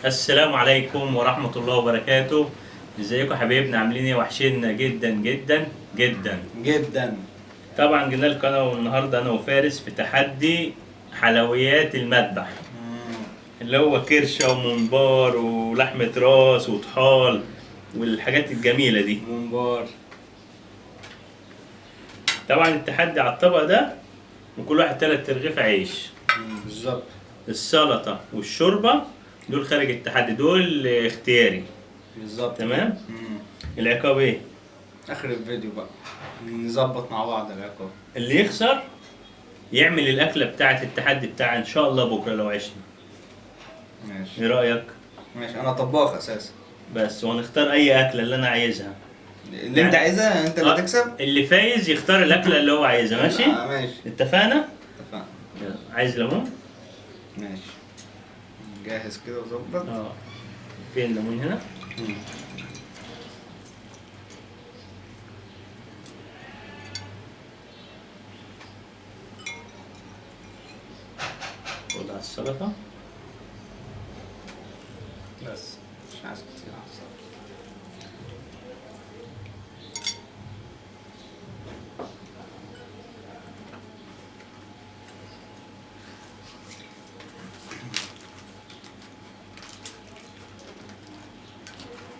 السلام عليكم ورحمة الله وبركاته. ازيكم حبايبنا؟ عاملين ايه؟ وحشينا جدا جدا جدا. جدا. طبعا جينا لكم انا والنهارده انا وفارس في تحدي حلويات المذبح، اللي هو كرشة وممبار ولحمة راس وطحال والحاجات الجميلة دي. ممبار. طبعا التحدي على الطبق ده، وكل واحد 3 رغيف عيش. بالظبط. السلطة والشوربة دول خارج التحدي، دول اختياري. بالظبط. تمام. العقاب ايه؟ اخر الفيديو بقى نظبط مع بعض العقاب. اللي يخسر يعمل الأكلة بتاعة التحدي بتاع إن شاء الله بكرة لو عشنا. ماشي. إيه رأيك؟ ماشي، انا طباخ اساسا. بس ونختار أي أكلة اللي أنا عايزها. اللي انت عايزها انت اللي تكسب. اللي فايز يختار الأكلة اللي هو عايزها، ماشي؟ ماشي. اتفقنا؟ اتفقنا. يلا. عايز ليمون؟ ماشي. جاهز كده وظبط. فين الليمون هنا؟ خد على السلطة. بس مش عايز كتير على الصراحة.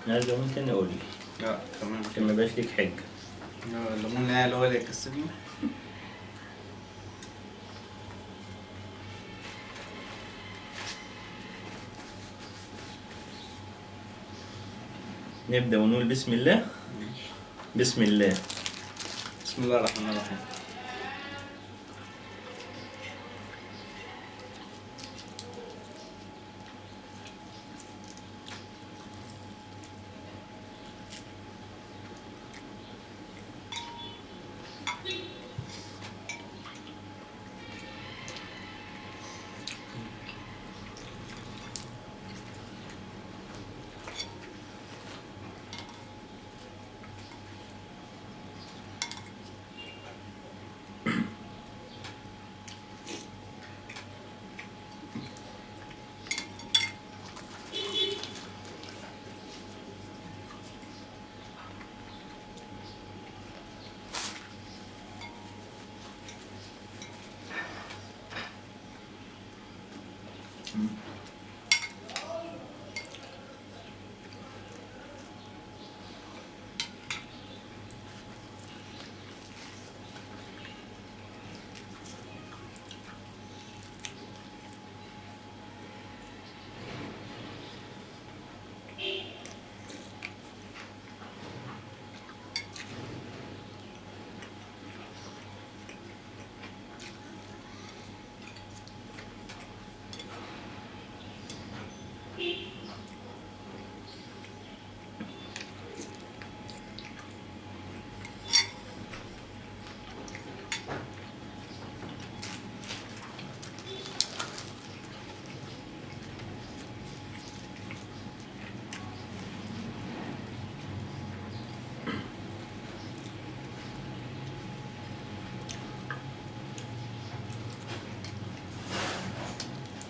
عايز ليمون تاني قول لي، لا تمام عشان ما يبقاش ليك حجة. الليمون اللي هو اللي يكسبني. نبدأ ونقول بسم الله. ماشي. بسم الله. بسم الله الرحمن الرحيم.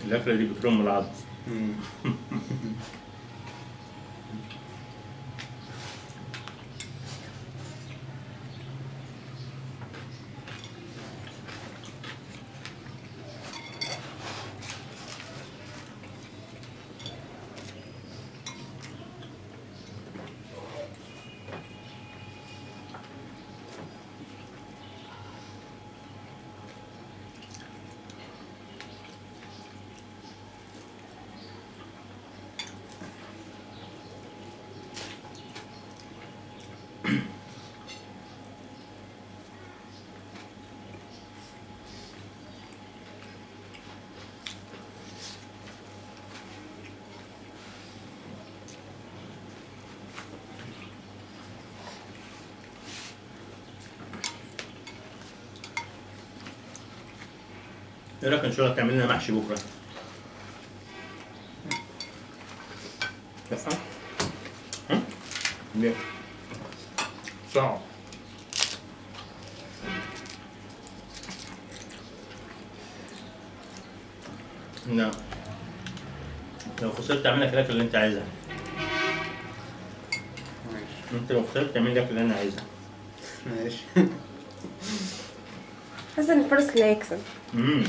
الأكلة دي بترم العظم. ايه رايك ان شاء الله تعمل لنا محشي بكره؟ لا. ليه؟ صعب. لا لو خسرت اعمل لك الاكل اللي انت عايزها. ماشي. انت لو خسرت اعمل لك اللي انا عايزها. ماشي. حاسه ان الفارس اللي هيكسب. امم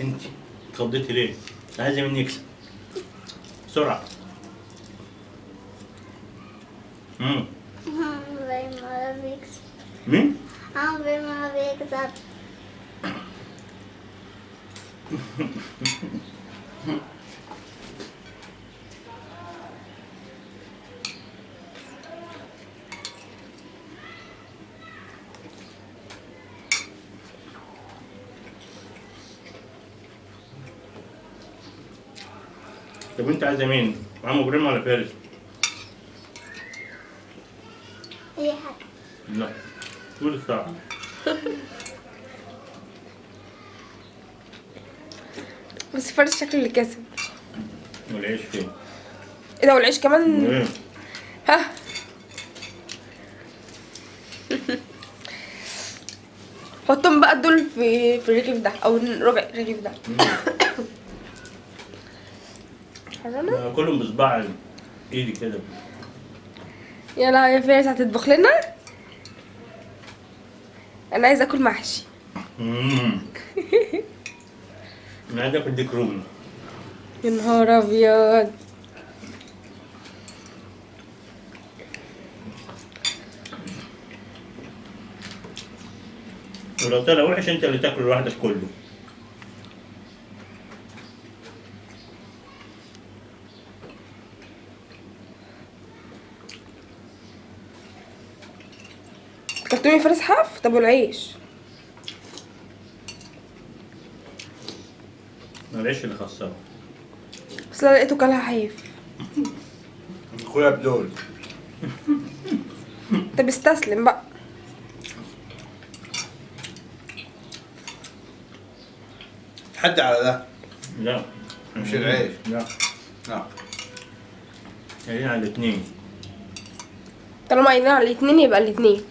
انت اتخضيتي ليه؟ عايزه مني يكسب بسرعه. زي ما بيكسب. مين؟ زي ما بيكسب. طب انت عايزه مين؟ عمو ابراهيم ولا فارس؟ أي حاجة. لا طول الساعة. بس فارس شكله اللي كسب. والعيش فين؟ ايه ده والعيش كمان؟ ايه؟ ها. حطهم بقى دول في الرغيف ده او ربع الرغيف ده. حرنا. كلهم بصباع ايدي كده. يلا يا فارس هتطبخ لنا؟ انا عايزه اكل محشي. انا عايز اكل ديك رومي. يا نهار ابيض. ولو طلع وحش انت اللي تاكل لوحدك كله. كلتوني فارس حاف؟ طب والعيش؟ العيش اللي خسره. بس انا لقيته كلها حاف. اخويا بدول. طب استسلم بقى. تحدي على ده. لا مش العيش. لا لا. خلينا على الاثنين. طالما قايلين على الاتنين يبقى الاتنين.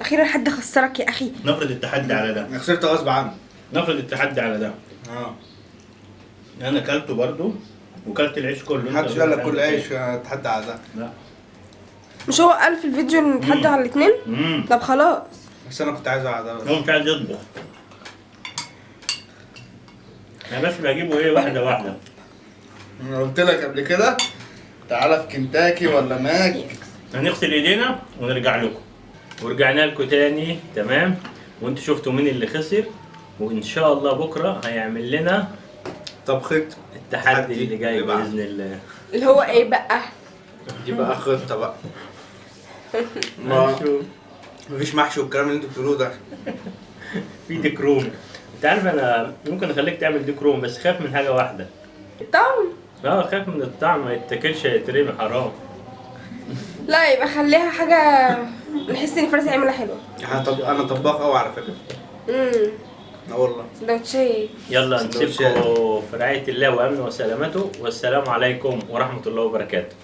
اخيرا حد خسرك يا اخي. نفرض التحدي على ده. انا خسرت غصب عني. نفرض التحدي على ده. انا كلته برضو وكلت العيش كله. محدش قال لك كل عيش اتحدى على ده. لا. مش هو قال في الفيديو ان نتحدى على الاتنين؟ طب خلاص. بس انا كنت عايز على ده بس. هو مش عايز يطبخ. انا بس بجيبه ايه واحده واحده. انا قلت لك قبل كده تعالى في كنتاكي ولا ماك. هنغسل ايدينا ونرجع لكم. ورجعنا لكم تاني تمام. وانتوا شفتوا مين اللي خسر. وان شاء الله بكره هيعمل لنا طبخة التحدي اللي جاي اللي بعده. باذن الله. اللي هو ايه بقى؟ دي بقى خطة بقى. هنشوف. مفيش محشي والكلام اللي انتوا بتقولوه ده. في ديك روم. انت عارف انا ممكن اخليك تعمل ديك روم بس خاف من حاجه واحده. الطعم؟ خاف من الطعم ما يتاكلش هيترمي حرام. لا يبقى خليها حاجة نحس ان فارس هيعملها حلوة. انا طباخ قوي على فكرة. اه والله. سندوتشات. يلا سندوتشات. نسيبكم في رعايه الله وامنه وسلامته والسلام عليكم ورحمه الله وبركاته.